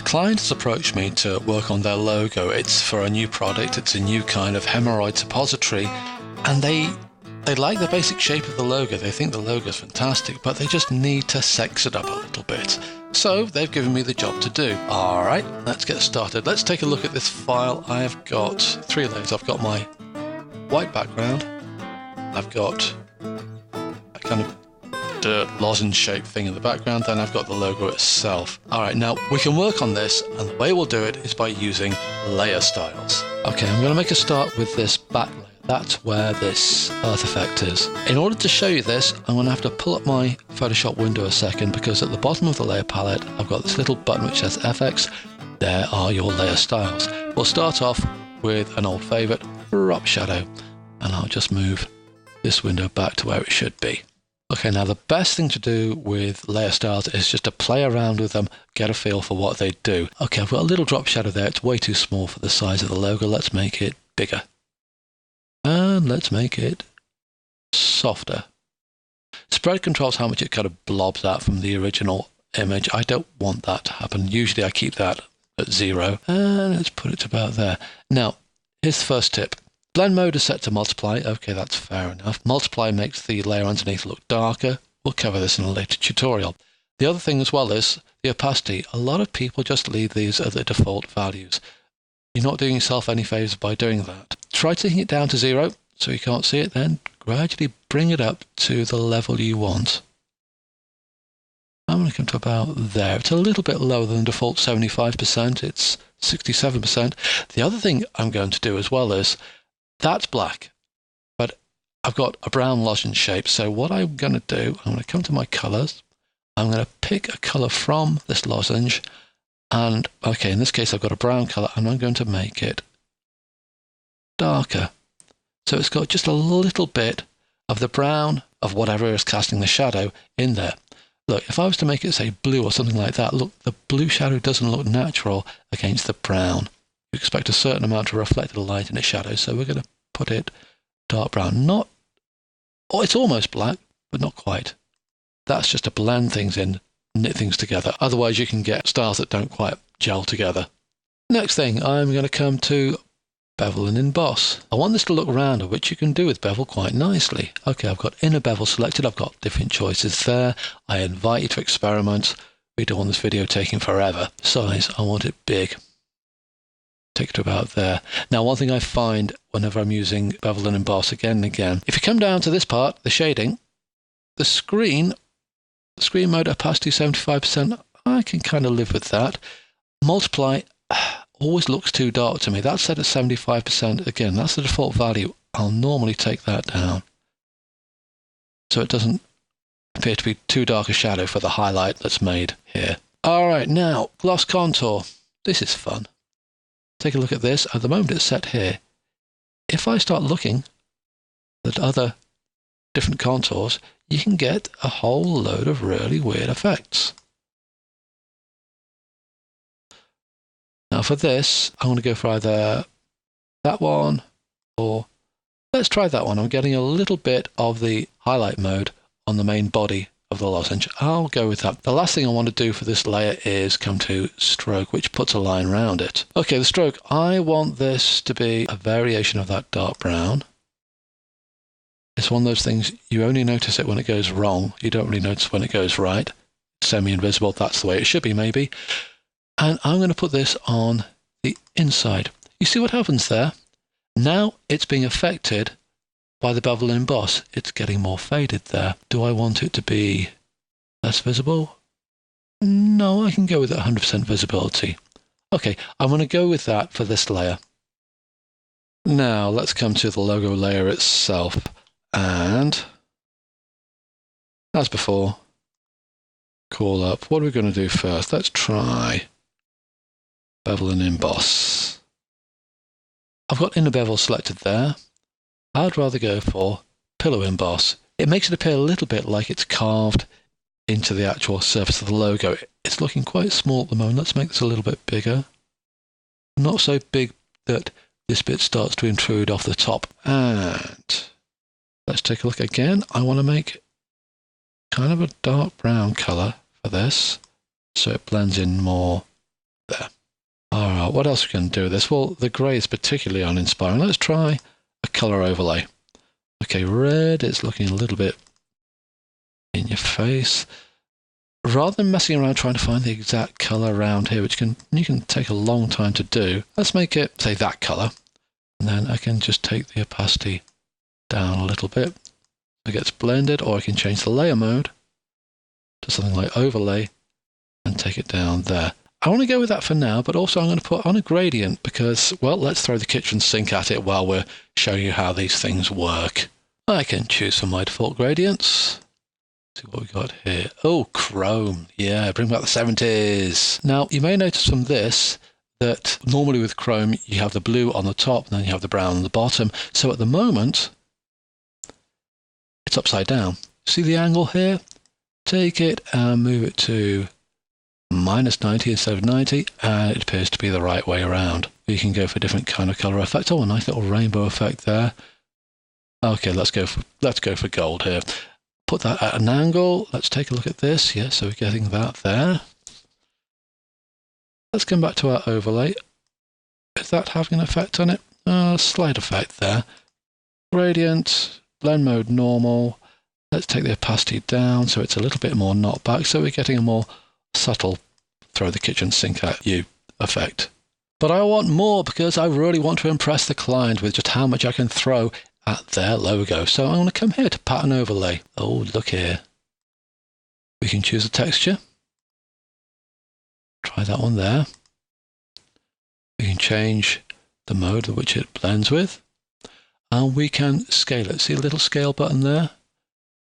client has approached me to work on their logo. It's for a new product, it's a new kind of hemorrhoid suppository, and they like the basic shape of the logo. They think the logo is fantastic, but they just need to sex it up a little bit. So they've given me the job to do. Alright, let's get started. Let's take a look at this file. I've got 3 layers. I've got my white background, I've got a kind of dirt lozenge shaped thing in the background, then I've got the logo itself. Alright, now we can work on this, and the way we'll do it is by using layer styles. Okay, I'm going to make a start with this back layer. That's where this earth effect is. In order to show you this, I'm going to have to pull up my Photoshop window a second, because at the bottom of the layer palette I've got this little button which says FX. There are your layer styles. We'll start off with an old favourite, Drop Shadow, and I'll just move this window back to where it should be. Okay, now the best thing to do with layer styles is just to play around with them, get a feel for what they do. Okay, I've got a little drop shadow there. It's way too small for the size of the logo. Let's make it bigger. And let's make it softer. Spread controls how much it kind of blobs out from the original image. I don't want that to happen. Usually I keep that at 0. And let's put it to about there. Now, here's the first tip. Blend mode is set to multiply. Okay, that's fair enough. Multiply makes the layer underneath look darker. We'll cover this in a later tutorial. The other thing as well is the opacity. A lot of people just leave these at the default values. You're not doing yourself any favours by doing that. Try taking it down to 0 so you can't see it, then gradually bring it up to the level you want. I'm going to come to about there. It's a little bit lower than the default 75%. It's 67%. The other thing I'm going to do as well is, that's black, but I've got a brown lozenge shape. So what I'm going to do, I'm going to come to my colours. I'm going to pick a colour from this lozenge. And, okay, in this case I've got a brown colour, and I'm going to make it darker. So it's got just a little bit of the brown of whatever is casting the shadow in there. Look, if I was to make it, say, blue or something like that, look, the blue shadow doesn't look natural against the brown. You expect a certain amount of reflected light in its shadow, so we're going to put it dark brown. Not, oh, it's almost black, but not quite. That's just to blend things in, knit things together. Otherwise, you can get styles that don't quite gel together. Next thing, I'm going to come to Bevel and Emboss. I want this to look rounder, which you can do with Bevel quite nicely. Okay, I've got inner bevel selected. I've got different choices there. I invite you to experiment. We don't want this video taking forever. Size, I want it big. Take it to about there. Now, one thing I find whenever I'm using Bevel and Emboss again and again, if you come down to this part, the shading, the screen mode opacity 75%, I can kind of live with that. Multiply always looks too dark to me. That's set at 75%. Again, that's the default value. I'll normally take that down, so it doesn't appear to be too dark a shadow for the highlight that's made here. All right, now, gloss contour. This is fun. Take a look at this. At the moment it's set here. If I start looking at other different contours, you can get a whole load of really weird effects. Now for this, I want to go for either that one, or let's try that one. I'm getting a little bit of the highlight mode on the main body of the lozenge. I'll go with that. The last thing I want to do for this layer is come to stroke, which puts a line around it. Okay, the stroke, I want this to be a variation of that dark brown. It's one of those things, you only notice it when it goes wrong. You don't really notice when it goes right. Semi-invisible, that's the way it should be maybe. And I'm going to put this on the inside. You see what happens there? Now it's being affected by the bevel and emboss. It's getting more faded there. Do I want it to be less visible? No, I can go with 100% visibility. Okay, I'm going to go with that for this layer. Now let's come to the logo layer itself. And as before, call up. What are we going to do first? Let's try Bevel and Emboss. I've got inner bevel selected there. I'd rather go for pillow emboss. It makes it appear a little bit like it's carved into the actual surface of the logo. It's looking quite small at the moment. Let's make this a little bit bigger. Not so big that this bit starts to intrude off the top. And let's take a look again. I want to make kind of a dark brown colour for this, so it blends in more There. Alright, what else we can do with this? Well, the grey is particularly uninspiring. Let's try a colour overlay. Okay, red, it's looking a little bit in your face. Rather than messing around trying to find the exact colour around here, which you can take a long time to do, let's make it, say, that colour. And then I can just take the opacity down a little bit. It gets blended, or I can change the layer mode to something like overlay and take it down there. I want to go with that for now, but also I'm going to put on a gradient because, well, let's throw the kitchen sink at it while we're showing you how these things work. I can choose from my default gradients. See what we got here. Oh, chrome. Yeah, bring back the 70s. Now, you may notice from this that normally with chrome, you have the blue on the top and then you have the brown on the bottom. So at the moment, it's upside down. See the angle here? Take it and move it to -90 instead of 90, and it appears to be the right way around. You can go for different kind of color effect. Oh, a nice little rainbow effect there. Okay, let's go for gold here. Put that at an angle. Let's take a look at this. Yeah, so we're getting that there. Let's come back to our overlay. Is that having an effect on it? Slight effect there. Gradient, blend mode normal. Let's take the opacity down so it's a little bit more knocked back, so we're getting a more subtle throw the kitchen sink at you effect. But I want more because I really want to impress the client with just how much I can throw at their logo. So I'm going to come here to pattern overlay. Oh, look here. We can choose a texture. Try that one there. We can change the mode which it blends with. And we can scale it. See a little scale button there?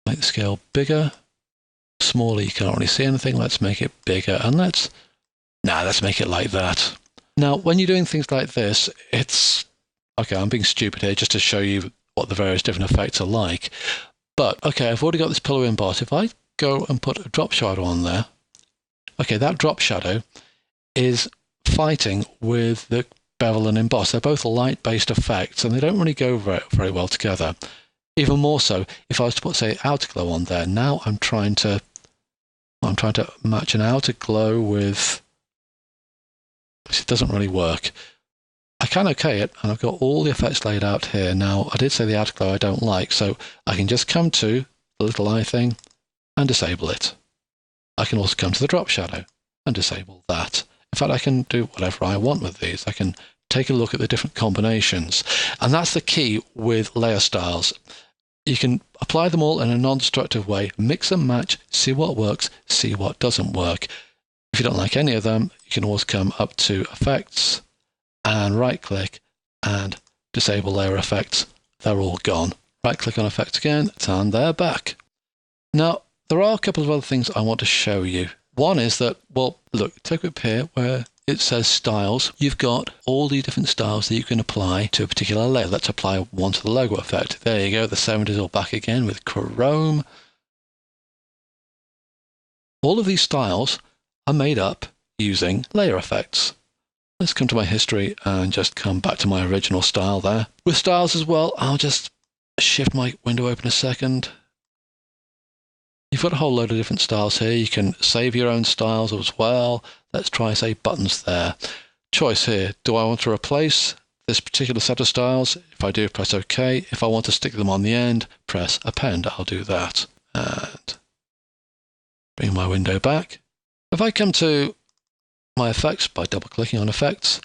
Make the scale bigger. Smaller, you can't really see anything. Let's make it bigger. And let's make it like that. Now, when you're doing things like this, it's... Okay, I'm being stupid here just to show you what the various different effects are like. But, okay, I've already got this pillow emboss. If I go and put a drop shadow on there, okay, that drop shadow is fighting with the bevel and emboss. They're both light-based effects, and they don't really go very well together. Even more so, if I was to put, say, outer glow on there, now I'm trying to match an outer glow with... It doesn't really work. I can OK it, and I've got all the effects laid out here. Now, I did say the outer glow I don't like, so I can just come to the little eye thing and disable it. I can also come to the drop shadow and disable that. In fact, I can do whatever I want with these. I can take a look at the different combinations. And that's the key with layer styles. You can apply them all in a non-destructive way, mix and match, see what works, see what doesn't work. If you don't like any of them, you can always come up to Effects and right-click and disable layer effects. They're all gone. Right-click on Effects again, and they're back. Now, there are a couple of other things I want to show you. One is that, well, look, take up here where it says styles. You've got all the different styles that you can apply to a particular layer. Let's apply one to the logo effect. There you go, the 70s all back again with chrome. All of these styles are made up using layer effects. Let's come to my history and just come back to my original style there. With styles as well, I'll just shift my window open a second. You've got a whole load of different styles here. You can save your own styles as well. Let's try, say, buttons there. Choice here. Do I want to replace this particular set of styles? If I do, press OK. If I want to stick them on the end, press Append. I'll do that. And bring my window back. If I come to my effects by double-clicking on Effects,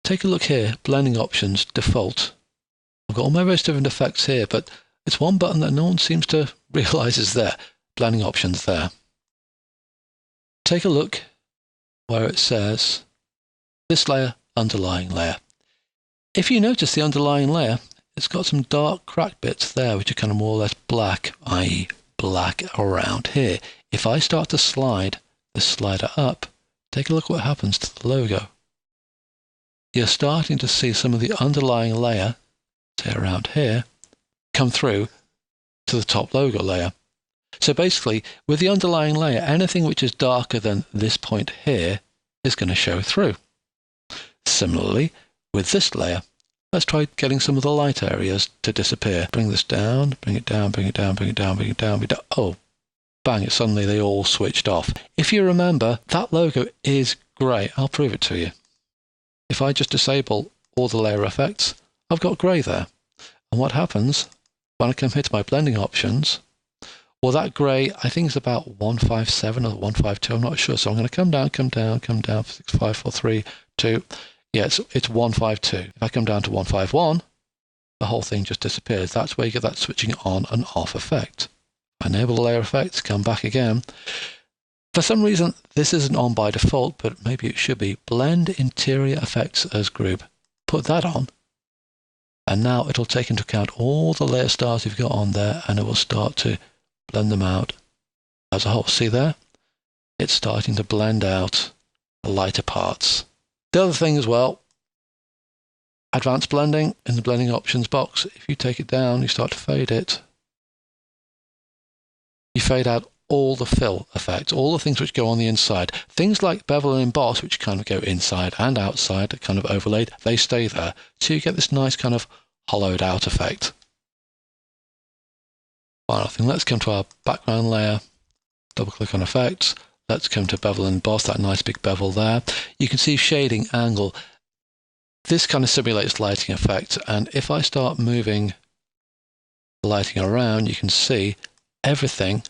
take a look here. Blending options, default. I've got all my various different effects here, but it's one button that no one seems to realise is there. Blending options there. Take a look where it says this layer, underlying layer. If you notice the underlying layer, it's got some dark cracked bits there which are kind of more or less black, i.e. black around here. If I start to slide the slider up, take a look what happens to the logo. You're starting to see some of the underlying layer, say around here, come through to the top logo layer. So basically, with the underlying layer, anything which is darker than this point here is going to show through. Similarly, with this layer, let's try getting some of the light areas to disappear. Bring this down, bring it down, bring it down, bring it down, bring it down, bring it down. Oh, bang, suddenly they all switched off. If you remember, that logo is grey. I'll prove it to you. If I just disable all the layer effects, I've got grey there. And what happens when I come here to my blending options? Well, that grey, I think is about 157 or 152. I'm not sure. So I'm going to come down, 6, 5, 4, 3, 2. Yeah, it's 152. If I come down to 151, the whole thing just disappears. That's where you get that switching on and off effect. Enable the layer effects, come back again. For some reason, this isn't on by default, but maybe it should be. Blend interior effects as group. Put that on. And now it'll take into account all the layer styles you've got on there, and it will start to blend them out as a whole. See there? It's starting to blend out the lighter parts. The other thing as well, advanced blending in the blending options box. If you take it down, you start to fade it. You fade out all the fill effects, all the things which go on the inside. Things like bevel and emboss, which kind of go inside and outside, kind of overlaid, they stay there. So you get this nice kind of hollowed out effect. Final thing, let's come to our background layer, double click on effects, let's come to bevel and emboss, that nice big bevel there. You can see shading, angle. This kind of simulates lighting effect, and if I start moving the lighting around, you can see everything,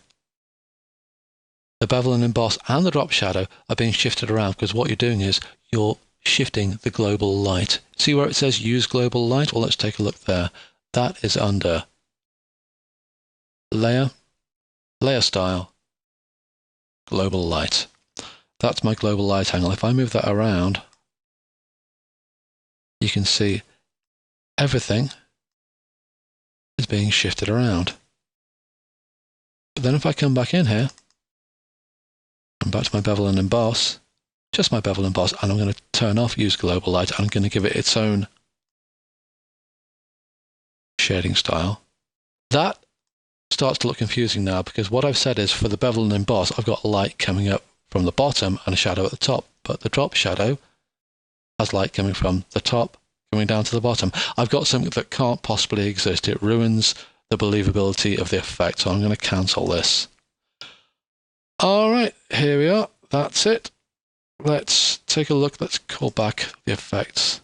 the bevel and emboss and the drop shadow are being shifted around, because what you're doing is you're shifting the global light. See where it says use global light? Well, let's take a look there. That is under layer, layer style, global light. That's my global light angle. If I move that around, you can see everything is being shifted around. But then if I come back in here, and back to my bevel and emboss, just my bevel and emboss, and I'm going to turn off use global light, and I'm going to give it its own shading style. That starts to look confusing now, because what I've said is for the bevel and emboss, I've got light coming up from the bottom and a shadow at the top, but the drop shadow has light coming from the top, coming down to the bottom. I've got something that can't possibly exist. It ruins the believability of the effect, so I'm going to cancel this. All right, here we are. That's it. Let's take a look. Let's call back the effects.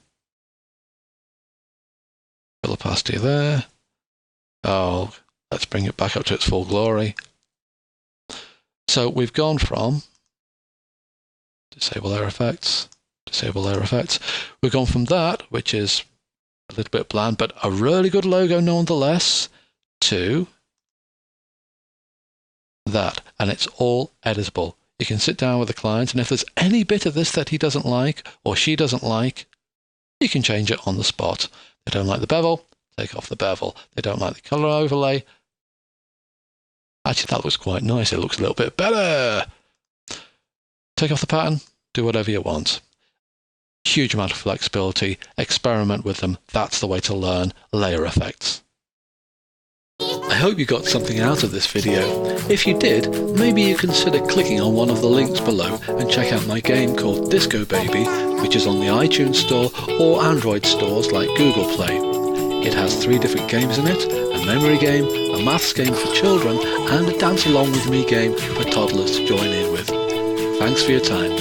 Fill opacity there. Oh, let's bring it back up to its full glory. So we've gone from disable layer effects, disable layer effects. We've gone from that, which is a little bit bland, but a really good logo nonetheless, to that. And it's all editable. You can sit down with the client, and if there's any bit of this that he doesn't like or she doesn't like, you can change it on the spot. They don't like the bevel, take off the bevel. They don't like the color overlay. Actually, that looks quite nice. It looks a little bit better. Take off the pattern, do whatever you want. Huge amount of flexibility. Experiment with them. That's the way to learn layer effects. I hope you got something out of this video. If you did, maybe you consider clicking on one of the links below and check out my game called Disco Baby, which is on the iTunes Store or Android stores like Google Play. It has 3 different games in it: a memory game, a maths game for children, and a dance along with me game for toddlers to join in with. Thanks for your time.